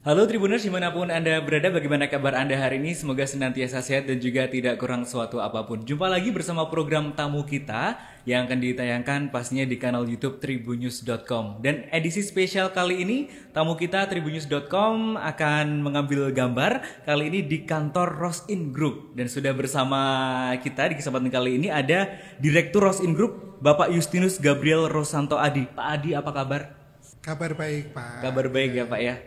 Halo Tribuners dimanapun Anda berada, bagaimana kabar Anda hari ini? Semoga senantiasa sehat dan juga tidak kurang suatu apapun. Jumpa lagi bersama program tamu kita yang akan ditayangkan pastinya di kanal YouTube tribunnews.com. Dan edisi spesial kali ini, tamu kita tribunnews.com akan mengambil gambar kali ini di kantor Rosin Group. Dan sudah bersama kita di kesempatan kali ini ada Direktur Rosin Group, Bapak Justinus Gabriel Rosanto Adi. Pak Adi, apa kabar? Kabar baik, Pak. Kabar baik ya Pak ya.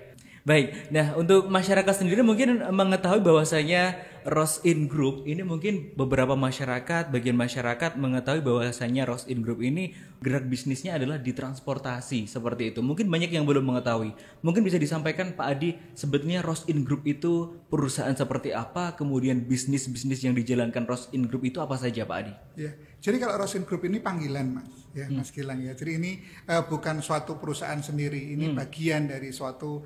Baik, nah untuk masyarakat sendiri mungkin mengetahui bahwasanya Rosin Group ini mungkin beberapa masyarakat, bagian masyarakat mengetahui bahwasanya Rosin Group ini gerak bisnisnya adalah di transportasi seperti itu. Mungkin banyak yang belum mengetahui. Mungkin bisa disampaikan Pak Adi, sebetulnya Rosin Group itu perusahaan seperti apa, kemudian bisnis-bisnis yang dijalankan Rosin Group itu apa saja Pak Adi? Ya, jadi kalau Rosin Group ini panggilan Mas, ya Mas Gilang ya. Jadi ini bukan suatu perusahaan sendiri, ini bagian dari suatu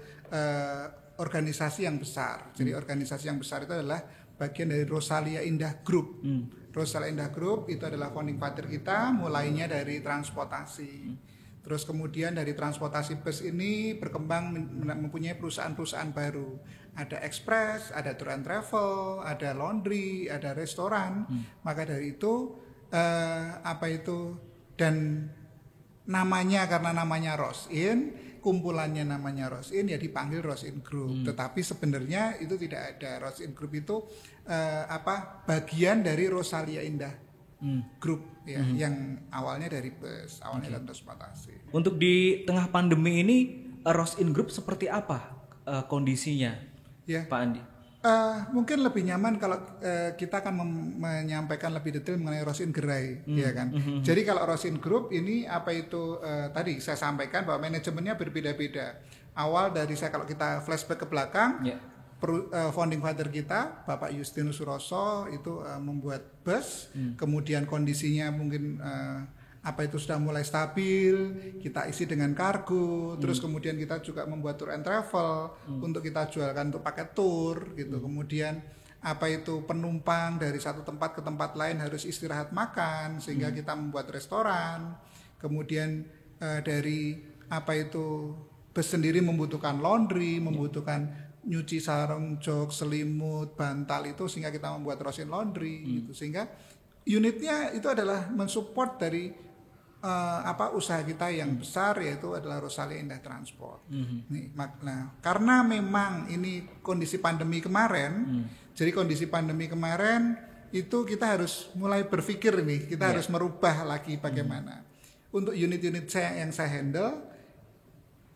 organisasi yang besar. Jadi organisasi yang besar itu adalah bagian dari Rosalia Indah Group. Rosalia Indah Group itu adalah founding father kita, mulainya dari transportasi. Terus kemudian dari transportasi bus ini berkembang mempunyai perusahaan-perusahaan baru. Ada express, ada tour and travel, ada laundry, ada restoran. Maka dari itu dan namanya karena namanya Rosin, kumpulannya namanya Rosin ya dipanggil Rosin Group. Tetapi sebenarnya itu tidak ada. Rosin Group itu bagian dari Rosalia Indah Group ya, yang awalnya dari bus, awalnya dari transportasi. Untuk di tengah pandemi ini Rosin Group seperti apa kondisinya, Ya. Pak Andi? Mungkin lebih nyaman kalau kita akan menyampaikan lebih detail mengenai Rosin Gerai, ya kan. Jadi kalau Rosin Group ini tadi saya sampaikan bahwa manajemennya berbeda-beda. Awal dari kalau kita flashback ke belakang, founding father kita Bapak Justinus Suroso itu membuat bus, kemudian kondisinya mungkin sudah mulai stabil, kita isi dengan kargo, terus kemudian kita juga membuat tour and travel untuk kita jualkan untuk paket tour gitu. Kemudian penumpang dari satu tempat ke tempat lain harus istirahat makan sehingga kita membuat restoran. Kemudian bus sendiri membutuhkan laundry, membutuhkan nyuci sarung jok, selimut, bantal itu sehingga kita membuat Rosin Laundry gitu. Sehingga unitnya itu adalah mensupport dari usaha kita yang besar, yaitu adalah Rosalia Indah Transport. Nah, karena memang ini kondisi pandemi kemarin, jadi kondisi pandemi kemarin itu kita harus mulai berpikir nih, kita harus merubah lagi bagaimana. Untuk unit-unit yang saya handle,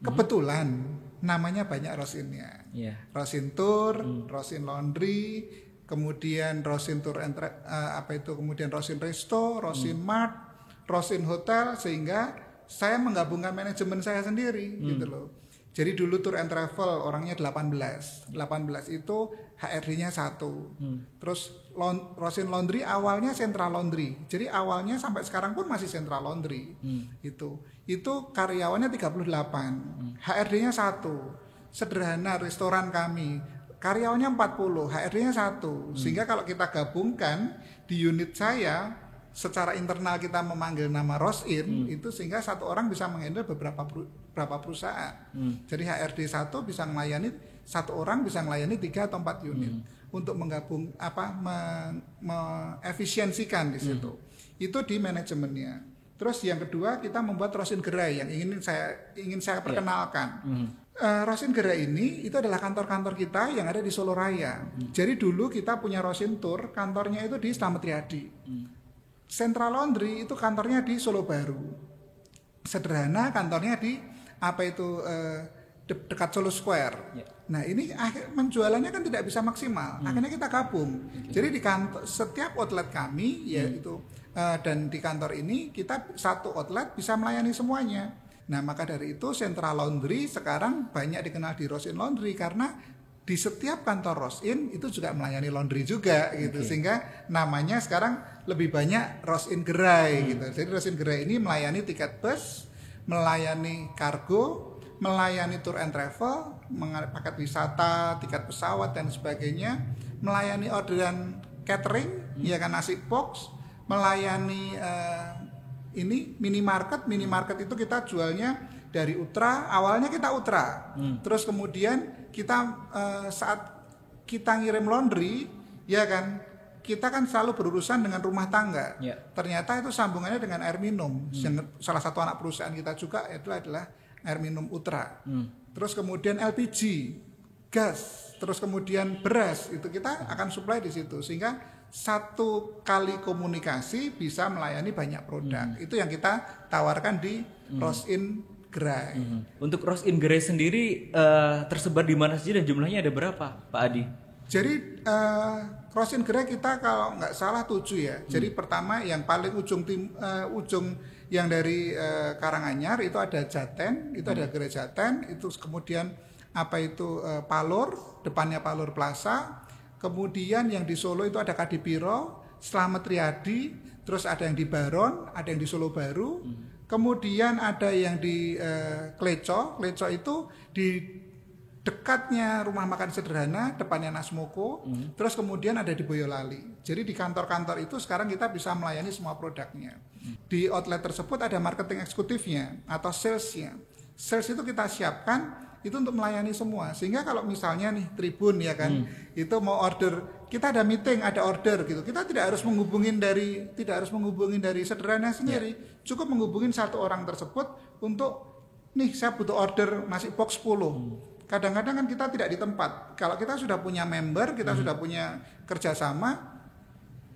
kebetulan namanya banyak Rosinnya. Rosin Tour, Rosin Laundry, kemudian Rosin Tour kemudian Rosin Resto, Rosin Mart, Rosin Hotel, sehingga saya menggabungkan manajemen saya sendiri gitu loh. Jadi dulu tour and travel orangnya 18 itu HRD-nya 1. Terus Rosin Laundry awalnya Central Laundry. Jadi awalnya sampai sekarang pun masih Central Laundry. Itu karyawannya 38. HRD-nya 1. Sederhana restoran kami, karyawannya 40, HRD-nya 1. Sehingga kalau kita gabungkan di unit saya, secara internal kita memanggil nama Rosin itu sehingga satu orang bisa menghandle beberapa perusahaan. Jadi HRD 1 bisa melayani, satu orang bisa melayani 3 atau 4 unit untuk menggabung efisiensikan di situ. Itu di manajemennya. Terus yang kedua kita membuat Rosin Gerai yang ingin saya perkenalkan. Rosin Gerai ini itu adalah kantor-kantor kita yang ada di Solo Raya. Jadi dulu kita punya Rosin Tour, kantornya itu di Slamet Riyadi. Central Laundry itu kantornya di Solo Baru. Sederhana kantornya di dekat Solo Square. Nah ini menjualannya kan tidak bisa maksimal. Akhirnya kita gabung. Jadi di kantor setiap outlet kami yaitu dan di kantor ini kita satu outlet bisa melayani semuanya. Nah maka dari itu Central Laundry sekarang banyak dikenal di Rosin Laundry karena di setiap kantor Rosin itu juga melayani laundry juga gitu. Sehingga namanya sekarang lebih banyak Rosin Gerai gitu. Jadi Rosin Gerai ini melayani tiket bus, melayani kargo, melayani tour and travel, paket wisata, tiket pesawat dan sebagainya, melayani orderan catering, ya kan nasi box, melayani minimarket itu kita jualnya dari Utra, awalnya kita Utra, terus kemudian kita saat kita ngirim laundry, ya kan, kita kan selalu berurusan dengan rumah tangga. Ternyata itu sambungannya dengan air minum. Salah satu anak perusahaan kita juga itu adalah air minum Utra. Terus kemudian LPG, gas, terus kemudian beras, itu kita akan supply di situ, sehingga satu kali komunikasi bisa melayani banyak produk. Itu yang kita tawarkan di Rosin Gerai. Untuk Rosin Gerai sendiri tersebar di mana saja dan jumlahnya ada berapa, Pak Adi? Jadi Rosin Gerai kita kalau nggak salah 7 ya. Jadi pertama yang paling ujung yang dari Karanganyar itu ada Jaten, itu ada Gerai Jaten, itu kemudian Palur, depannya Palur Plaza. Kemudian yang di Solo itu ada Kadipiro, Slamet Riyadi, terus ada yang di Baron, ada yang di Solo Baru. Kemudian ada yang di Kleco itu di dekatnya Rumah Makan Sederhana, depannya Nasmoko. Terus kemudian ada di Boyolali. Jadi di kantor-kantor itu sekarang kita bisa melayani semua produknya. Di outlet tersebut ada marketing eksekutifnya atau salesnya. Sales itu kita siapkan itu untuk melayani semua. Sehingga kalau misalnya nih Tribun ya kan, itu mau order, kita ada meeting, ada order gitu. Kita tidak harus menghubungin dari Sederhana sendiri. Cukup menghubungin satu orang tersebut untuk nih saya butuh order nasi box 10. Kadang-kadang kan kita tidak di tempat. Kalau kita sudah punya member, kita sudah punya kerjasama,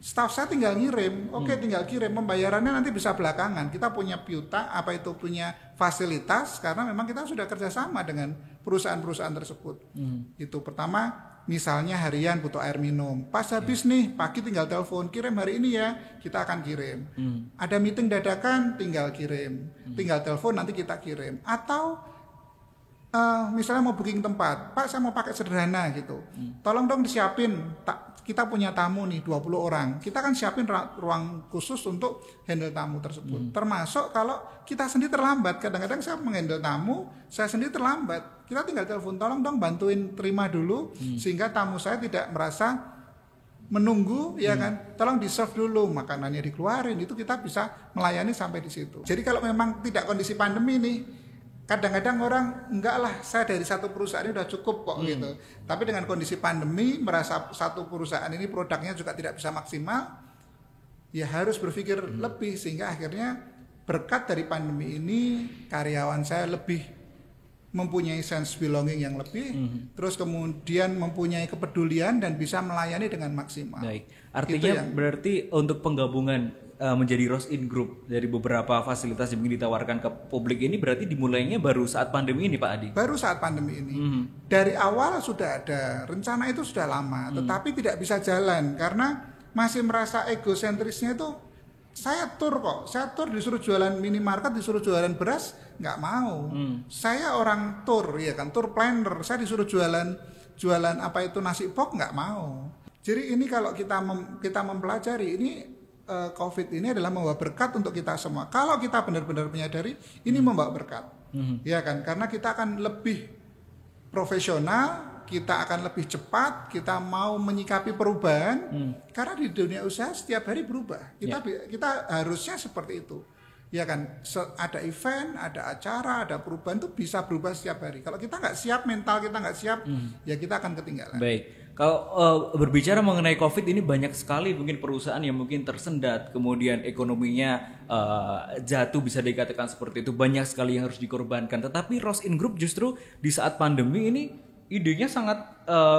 staff saya tinggal ngirim, tinggal kirim, pembayarannya nanti bisa belakangan. Kita punya piutang, punya fasilitas karena memang kita sudah kerjasama dengan perusahaan-perusahaan tersebut. Itu pertama, misalnya harian butuh air minum, pas habis nih pagi tinggal telepon, kirim hari ini ya, kita akan kirim. Ada meeting dadakan, tinggal kirim, tinggal telepon nanti kita kirim. Atau misalnya mau booking tempat, Pak saya mau pakai Sederhana gitu, tolong dong disiapin, kita punya tamu nih 20 orang, kita kan siapin ruang khusus untuk handle tamu tersebut. Termasuk kalau kita sendiri terlambat, kadang-kadang saya menghandle tamu, saya sendiri terlambat, kita tinggal telepon, tolong dong bantuin terima dulu, sehingga tamu saya tidak merasa menunggu, ya kan, tolong di serve dulu, makanannya dikeluarin, itu kita bisa melayani sampai di situ. Jadi kalau memang tidak kondisi pandemi nih, kadang-kadang orang enggak lah, saya dari satu perusahaan ini udah cukup kok gitu. Tapi dengan kondisi pandemi, merasa satu perusahaan ini produknya juga tidak bisa maksimal, ya harus berpikir lebih, sehingga akhirnya berkat dari pandemi ini karyawan saya lebih mempunyai sense belonging yang lebih, terus kemudian mempunyai kepedulian dan bisa melayani dengan maksimal. Baik, artinya berarti untuk penggabungan menjadi Rosin Group dari beberapa fasilitas yang mungkin ditawarkan ke publik ini berarti dimulainya baru saat pandemi ini, Pak Adi? Baru saat pandemi ini. Dari awal sudah ada, rencana itu sudah lama, tetapi tidak bisa jalan karena masih merasa egosentrisnya itu, saya tur disuruh jualan minimarket, disuruh jualan beras, nggak mau. Saya orang tur, ya kan, tur planner, saya disuruh jualan nasi box, nggak mau. Jadi ini kalau kita mempelajari ini, COVID ini adalah membawa berkat untuk kita semua. Kalau kita benar-benar menyadari ini membawa berkat, ya kan? Karena kita akan lebih profesional, kita akan lebih cepat, kita mau menyikapi perubahan. Karena di dunia usaha setiap hari berubah. Kita harusnya seperti itu, ya kan? Ada event, ada acara, ada perubahan itu bisa berubah setiap hari. Kalau kita nggak siap, mental kita nggak siap, ya kita akan ketinggalan. Baik. Kalau berbicara mengenai COVID ini banyak sekali mungkin perusahaan yang mungkin tersendat, kemudian ekonominya jatuh bisa dikatakan seperti itu, banyak sekali yang harus dikorbankan. Tetapi Rosin Group justru di saat pandemi ini idenya sangat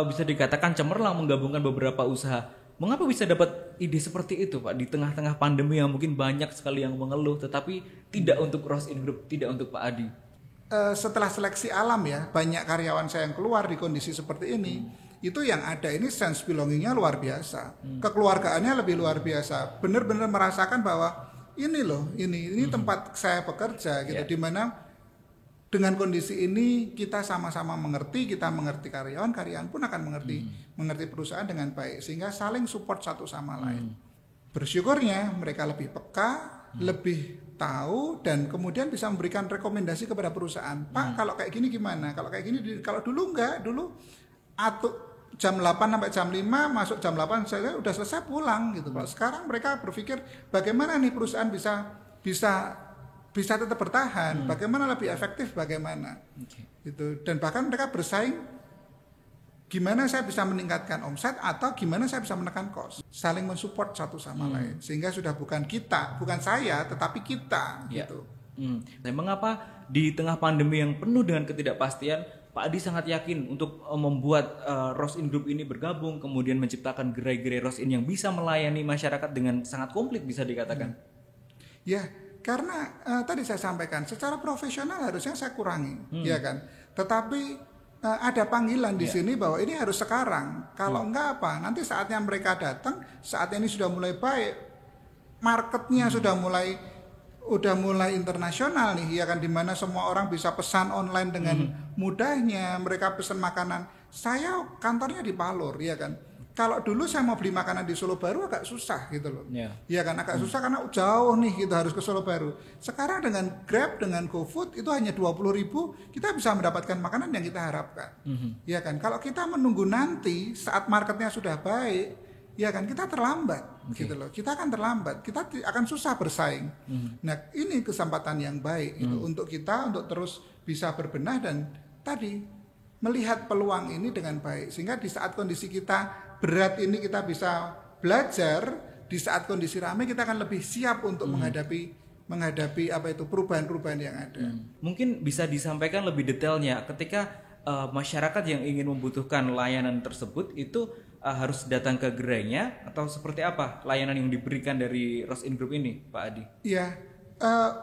bisa dikatakan cemerlang menggabungkan beberapa usaha. Mengapa bisa dapat ide seperti itu, Pak, di tengah-tengah pandemi yang mungkin banyak sekali yang mengeluh, tetapi tidak untuk Rosin Group, tidak untuk Pak Adi? Setelah seleksi alam ya, banyak karyawan saya yang keluar di kondisi seperti ini. Itu yang ada ini sense belongingnya luar biasa, kekeluargaannya lebih luar biasa, benar-benar merasakan bahwa ini loh, ini tempat saya bekerja gitu, dimana dengan kondisi ini kita sama-sama mengerti, kita mengerti karyawan pun akan mengerti perusahaan dengan baik, sehingga saling support satu sama lain. Bersyukurnya mereka lebih peka, lebih tahu, dan kemudian bisa memberikan rekomendasi kepada perusahaan. Pak, kalau kayak gini gimana? Kalau kayak gini, kalau dulu enggak, dulu jam 8 sampai jam 5, masuk jam 8 saya udah selesai pulang gitu. Kalau sekarang mereka berpikir bagaimana nih perusahaan bisa bisa tetap bertahan, bagaimana lebih efektif, bagaimana. Itu. Dan bahkan mereka bersaing, gimana saya bisa meningkatkan omset atau gimana saya bisa menekan cost. Saling mensupport satu sama lain. Sehingga sudah bukan kita, bukan saya, tetapi kita. Gitu. Nah, mengapa di tengah pandemi yang penuh dengan ketidakpastian, Pak Adi sangat yakin untuk membuat Rosin Group ini bergabung, kemudian menciptakan gerai-gerai Rosin yang bisa melayani masyarakat dengan sangat komplit bisa dikatakan. Ya, karena tadi saya sampaikan secara profesional harusnya saya kurangi, ya kan. Tetapi ada panggilan di sini bahwa ini harus sekarang. Kalau enggak apa? Nanti saatnya mereka datang, saat ini sudah mulai baik, marketnya sudah mulai internasional nih, ya kan, dimana semua orang bisa pesan online dengan mudahnya. Mereka pesan makanan. Saya kantornya di Palur, ya kan. Kalau dulu saya mau beli makanan di Solo Baru agak susah gitu loh. Ya kan, agak susah karena jauh nih gitu, harus ke Solo Baru. Sekarang dengan Grab, dengan GoFood itu hanya 20.000 kita bisa mendapatkan makanan yang kita harapkan. Ya kan, kalau kita menunggu nanti saat marketnya sudah baik, ya kan, kita terlambat gitu loh. Kita akan terlambat, kita akan susah bersaing. Nah, ini kesempatan yang baik gitu untuk kita untuk terus bisa berbenah dan tadi melihat peluang ini dengan baik, sehingga di saat kondisi kita berat ini kita bisa belajar, di saat kondisi ramai kita akan lebih siap untuk menghadapi apa itu perubahan-perubahan yang ada. Mungkin bisa disampaikan lebih detailnya ketika masyarakat yang ingin membutuhkan layanan tersebut itu harus datang ke gerainya atau seperti apa layanan yang diberikan dari Rosin Group ini, Pak Adi? Iya,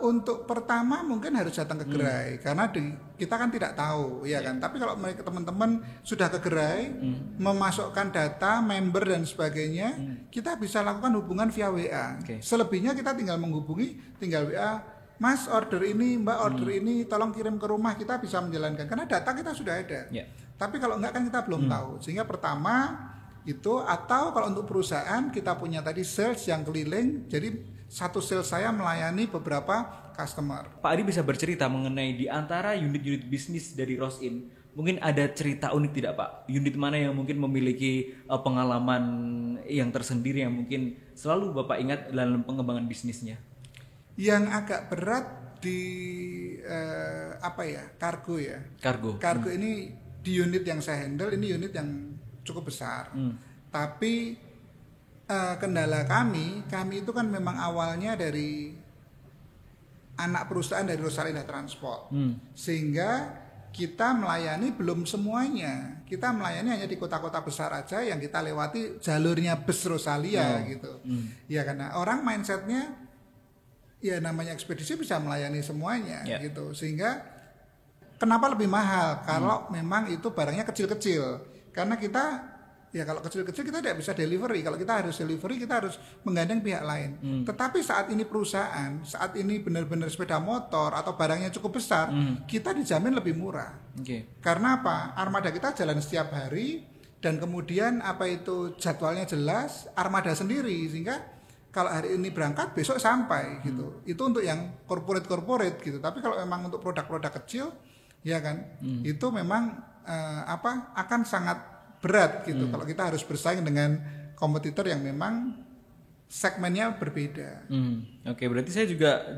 untuk pertama mungkin harus datang ke gerai karena kita kan tidak tahu, ya kan. Tapi kalau mereka teman-teman sudah ke gerai, memasukkan data member dan sebagainya, kita bisa lakukan hubungan via WA. Selebihnya kita tinggal menghubungi, tinggal WA, Mas order ini, Mbak order ini, tolong kirim ke rumah, kita bisa menjalankan karena data kita sudah ada. Tapi kalau enggak kan kita belum tahu. Sehingga pertama itu, atau kalau untuk perusahaan kita punya tadi sales yang keliling, jadi satu sales saya melayani beberapa customer. Pak Adi bisa bercerita mengenai di antara unit-unit bisnis dari Rosin, mungkin ada cerita unik tidak Pak? Unit mana yang mungkin memiliki pengalaman yang tersendiri yang mungkin selalu Bapak ingat dalam pengembangan bisnisnya? Yang agak berat di kargo ya. Kargo ini di unit yang saya handle, ini unit yang cukup besar. Tapi kendala kami itu kan memang awalnya dari anak perusahaan dari Rosalinda Transport. Sehingga kita melayani belum semuanya. Kita melayani hanya di kota-kota besar aja yang kita lewati jalurnya bus Rosalia gitu. Ya karena orang mindsetnya ya namanya ekspedisi bisa melayani semuanya gitu. Sehingga kenapa lebih mahal kalau memang itu barangnya kecil-kecil. Karena kita ya kalau kecil-kecil kita tidak bisa delivery. Kalau kita harus delivery kita harus menggandeng pihak lain. Tetapi saat ini perusahaan, saat ini benar-benar sepeda motor atau barangnya cukup besar, kita dijamin lebih murah. Karena apa? Armada kita jalan setiap hari dan kemudian apa itu jadwalnya jelas, armada sendiri, sehingga kalau hari ini berangkat besok sampai gitu. Itu untuk yang corporate gitu. Tapi kalau memang untuk produk-produk kecil, ya kan, itu memang akan sangat berat gitu kalau kita harus bersaing dengan kompetitor yang memang segmennya berbeda. Oke, berarti saya juga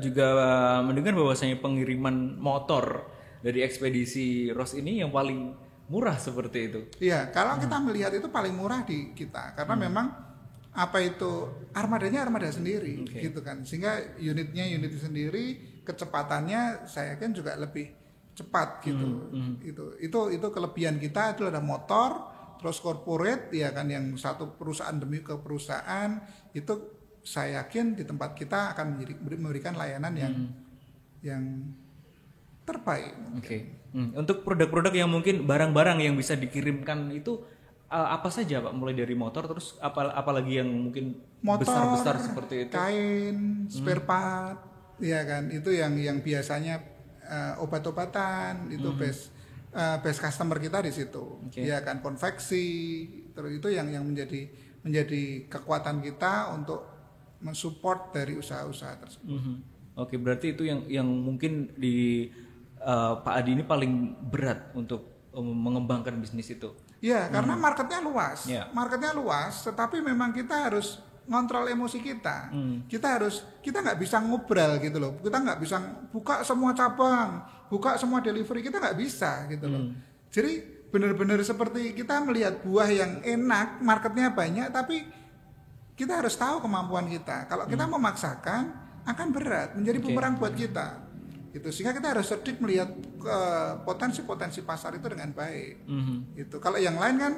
mendengar bahwasanya pengiriman motor dari ekspedisi Ros ini yang paling murah seperti itu. Iya, kalau kita melihat itu paling murah di kita karena memang apa itu armadanya armada sendiri gitu kan. Sehingga unitnya unit sendiri, kecepatannya saya kan juga lebih cepat gitu. Itu kelebihan kita, itu ada motor. Terus corporate ya kan, yang satu perusahaan demi ke perusahaan itu saya yakin di tempat kita akan memberikan layanan yang terbaik. Untuk produk-produk yang mungkin barang-barang yang bisa dikirimkan itu apa saja Pak? Mulai dari motor terus apalagi yang mungkin motor, besar-besar seperti itu? Kain, spare part, ya kan, itu yang biasanya obat-obatan itu best customer kita di situ, ya kan, konveksi, terus itu yang menjadi kekuatan kita untuk mensupport dari usaha-usaha tersebut. Berarti itu yang mungkin di Pak Adi ini paling berat untuk mengembangkan bisnis itu. Ya, karena marketnya luas, tetapi memang kita harus ngontrol emosi kita. Kita nggak bisa ngobrol gitu loh. Kita nggak bisa buka semua cabang, buka semua delivery, kita nggak bisa gitu loh. Jadi benar-benar seperti kita melihat buah yang enak, marketnya banyak, tapi kita harus tahu kemampuan kita. Kalau kita memaksakan akan berat, menjadi bumerang buat kita. Gitu. Sehingga kita harus cerdik melihat potensi-potensi pasar itu dengan baik. Gitu. Kalau yang lain kan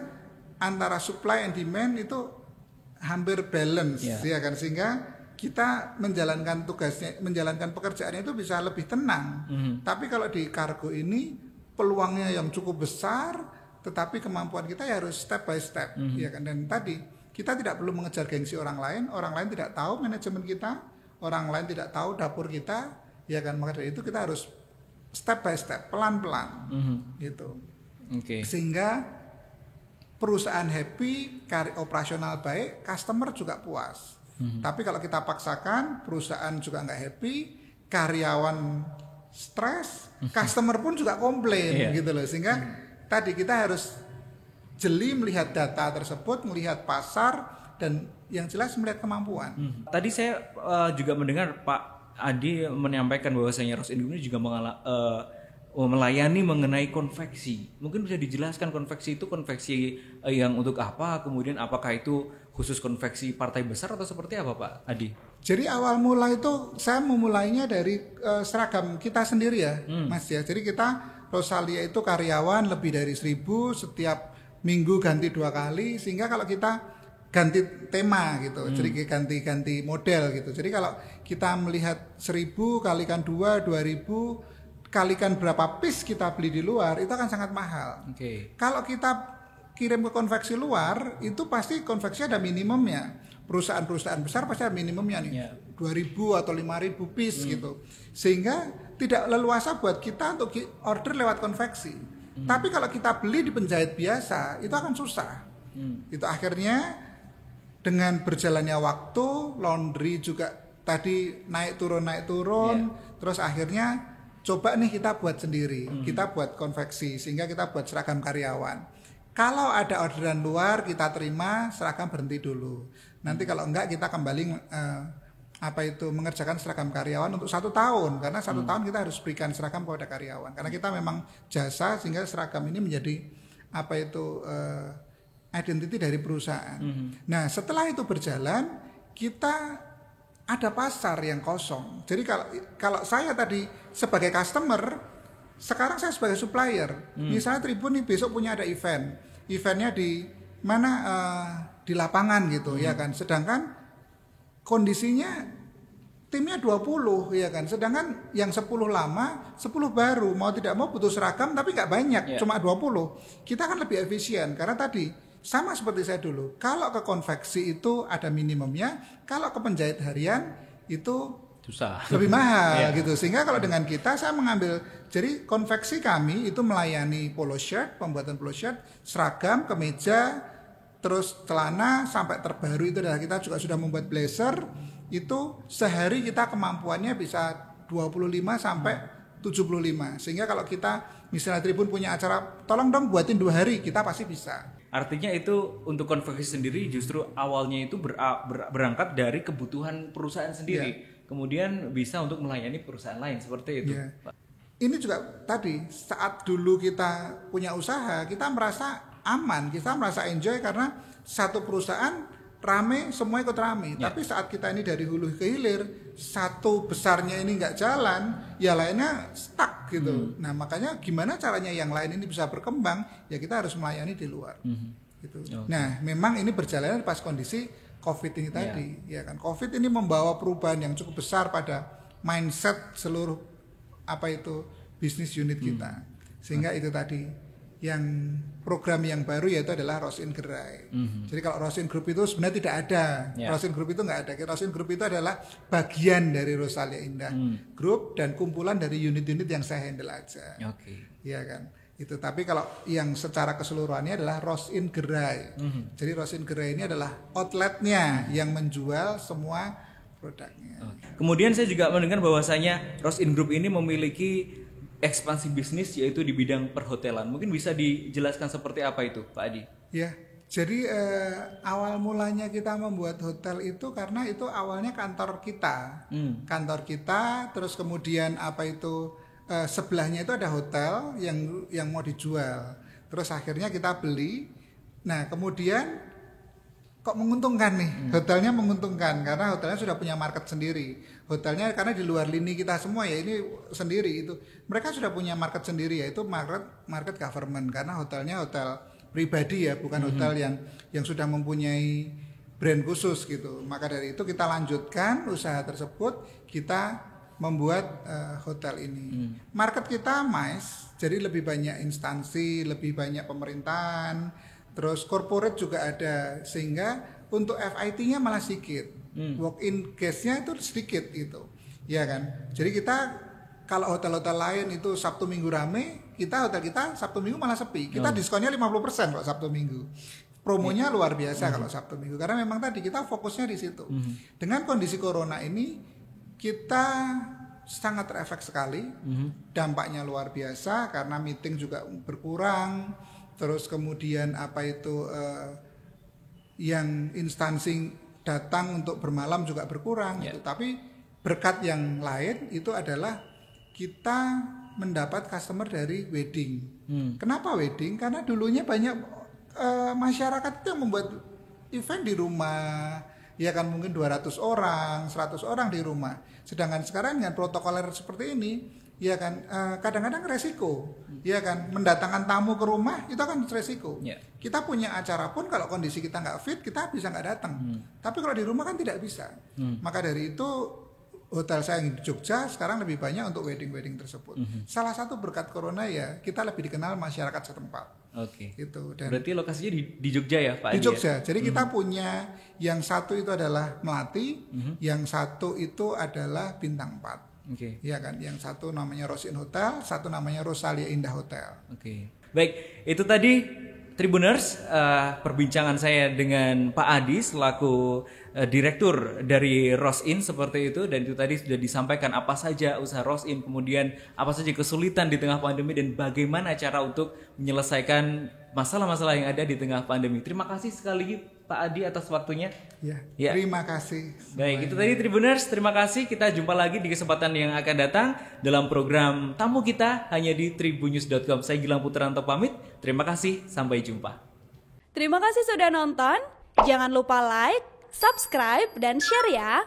antara supply and demand itu hampir balance, ya kan, sehingga kita menjalankan tugasnya, menjalankan pekerjaannya itu bisa lebih tenang. Tapi kalau di kargo ini peluangnya yang cukup besar, tetapi kemampuan kita ya harus step by step, ya kan. Dan tadi kita tidak perlu mengejar gengsi orang lain tidak tahu manajemen kita, orang lain tidak tahu dapur kita. Ya kan, maka dari itu kita harus step by step, pelan-pelan, gitu. Sehingga perusahaan happy, operasional baik, customer juga puas. Tapi kalau kita paksakan, perusahaan juga nggak happy, karyawan stres, customer pun juga komplain, gitu loh. Sehingga tadi kita harus jeli melihat data tersebut, melihat pasar, dan yang jelas melihat kemampuan. Tadi saya juga mendengar Pak Adi menyampaikan bahwasanya Rosin Group ini juga melayani mengenai konveksi. Mungkin bisa dijelaskan konveksi itu konveksi yang untuk apa? Kemudian apakah itu khusus konveksi partai besar atau seperti apa Pak Adi? Jadi awal mula itu saya memulainya dari seragam kita sendiri ya, Mas ya. Jadi kita Rosalia itu karyawan lebih dari 1.000, setiap minggu ganti 2 kali, sehingga kalau kita ganti tema gitu, jadi ganti model gitu. Jadi kalau kita melihat 1.000 kalikan 2.000 kalikan berapa piece kita beli di luar, itu akan sangat mahal. Kalau kita kirim ke konveksi luar, itu pasti konveksi ada minimumnya. Perusahaan-perusahaan besar pasti ada minimumnya nih, 2.000 atau 5.000 piece gitu. Sehingga tidak leluasa buat kita untuk order lewat konveksi. Tapi kalau kita beli di penjahit biasa, itu akan susah. Itu akhirnya dengan berjalannya waktu, laundry juga tadi naik turun, terus akhirnya coba nih kita buat sendiri, kita buat konveksi, sehingga kita buat seragam karyawan. Kalau ada orderan luar kita terima, seragam berhenti dulu. Nanti kalau enggak kita kembali mengerjakan seragam karyawan untuk 1 tahun, karena 1 tahun kita harus berikan seragam kepada karyawan, karena kita memang jasa, sehingga seragam ini menjadi identity dari perusahaan. Nah, setelah itu berjalan, kita ada pasar yang kosong. Jadi kalau saya tadi sebagai customer, sekarang saya sebagai supplier. Misalnya Tribun nih besok punya ada eventnya di mana, di lapangan gitu, ya kan. Sedangkan kondisinya timnya 20, ya kan. Sedangkan yang 10 lama, 10 baru, mau tidak mau butuh seragam tapi nggak banyak, cuma 20. Kita kan lebih efisien karena tadi sama seperti saya dulu. Kalau ke konveksi itu ada minimumnya, kalau ke penjahit harian itu susah, lebih mahal gitu. Sehingga kalau dengan kita saya mengambil, jadi konveksi kami itu melayani polo shirt, pembuatan polo shirt, seragam, kemeja, terus celana, sampai terbaru itu adalah kita juga sudah membuat blazer. Itu sehari kita kemampuannya bisa 25 sampai 75. Sehingga kalau kita misalnya Tribun punya acara, tolong dong buatin 2 hari, kita pasti bisa. Artinya itu untuk konveksi sendiri justru awalnya itu berangkat dari kebutuhan perusahaan sendiri, kemudian bisa untuk melayani perusahaan lain seperti itu. Ini juga tadi saat dulu kita punya usaha, kita merasa aman, kita merasa enjoy karena satu perusahaan rame, semua ikut rame. Tapi saat kita ini dari hulu ke hilir, satu besarnya ini nggak jalan, ya lainnya stuck gitu. Nah makanya gimana caranya yang lain ini bisa berkembang, ya kita harus melayani di luar. Gitu. Nah memang ini berjalan pas kondisi COVID ini tadi, ya kan. COVID ini membawa perubahan yang cukup besar pada mindset seluruh bisnis unit kita. Sehingga itu tadi yang program yang baru yaitu adalah Rosin Gerai. Jadi kalau Rosin Group itu sebenarnya tidak ada. Rosin Group itu nggak ada. Rosin Group itu adalah bagian dari Rosalia Indah Group dan kumpulan dari unit-unit yang saya handle aja. Iya kan. Itu. Tapi kalau yang secara keseluruhannya adalah Rosin Gerai. Jadi Rosin Gerai ini adalah outletnya yang menjual semua produknya. Kemudian saya juga mendengar bahwasanya Rosin Group ini memiliki ekspansi bisnis yaitu di bidang perhotelan. Mungkin bisa dijelaskan seperti apa itu, Pak Adi? Ya, Jadi awal mulanya kita membuat hotel itu karena itu awalnya kantor kita, terus kemudian apa itu sebelahnya itu ada hotel yang mau dijual, terus akhirnya kita beli. Nah kemudian kok menguntungkan nih, hotelnya menguntungkan karena hotelnya sudah punya market sendiri. Hotelnya karena di luar lini kita semua ya ini sendiri itu, mereka sudah punya market sendiri yaitu market government karena hotelnya hotel pribadi ya, bukan hotel yang sudah mempunyai brand khusus gitu. Maka dari itu kita lanjutkan usaha tersebut, kita membuat hotel ini. Market kita MICE, jadi lebih banyak instansi, lebih banyak pemerintahan, terus corporate juga ada, sehingga untuk FIT-nya malah sedikit, walk-in guest-nya itu sedikit gitu, ya kan. Jadi kita kalau hotel-hotel lain itu Sabtu Minggu rame, hotel kita Sabtu Minggu malah sepi. Kita diskonnya 50% kalau Sabtu Minggu. Promonya luar biasa kalau Sabtu Minggu karena memang tadi kita fokusnya di situ. Dengan kondisi corona ini kita sangat terefek sekali. Dampaknya luar biasa karena meeting juga berkurang. Terus kemudian apa itu yang instansi datang untuk bermalam juga berkurang gitu. Tapi berkat yang lain itu adalah kita mendapat customer dari wedding. Kenapa wedding? Karena dulunya banyak masyarakat yang membuat event di rumah, ya kan mungkin 200 orang, 100 orang di rumah. Sedangkan sekarang dengan protokoler seperti ini, ya kan kadang-kadang resiko, ya kan mendatangkan tamu ke rumah itu kan resiko. Kita punya acara pun kalau kondisi kita nggak fit, kita bisa nggak datang. Tapi kalau di rumah kan tidak bisa. Maka dari itu hotel saya yang di Jogja sekarang lebih banyak untuk wedding tersebut. Salah satu berkat corona ya kita lebih dikenal masyarakat setempat. Oke. Gitu. Dan berarti lokasinya di Jogja ya Pak? Di Jogja. Jadi kita punya yang satu itu adalah Melati, yang satu itu adalah Bintang 4. Ya kan, yang satu namanya Rosin Hotel, satu namanya Rosalia Indah Hotel. Baik, itu tadi Tribuners, perbincangan saya dengan Pak Adi selaku direktur dari Rosin seperti itu, dan itu tadi sudah disampaikan apa saja usaha Rosin, kemudian apa saja kesulitan di tengah pandemi dan bagaimana cara untuk menyelesaikan masalah-masalah yang ada di tengah pandemi. Terima kasih sekali lagi Pak Adi atas waktunya. Ya. Terima kasih. Baik, itu tadi Tribuners, terima kasih. Kita jumpa lagi di kesempatan yang akan datang dalam program Tamu Kita hanya di tribunnews.com. Saya Gilang Putranto pamit. Terima kasih, sampai jumpa. Terima kasih sudah nonton. Jangan lupa like, subscribe, dan share ya.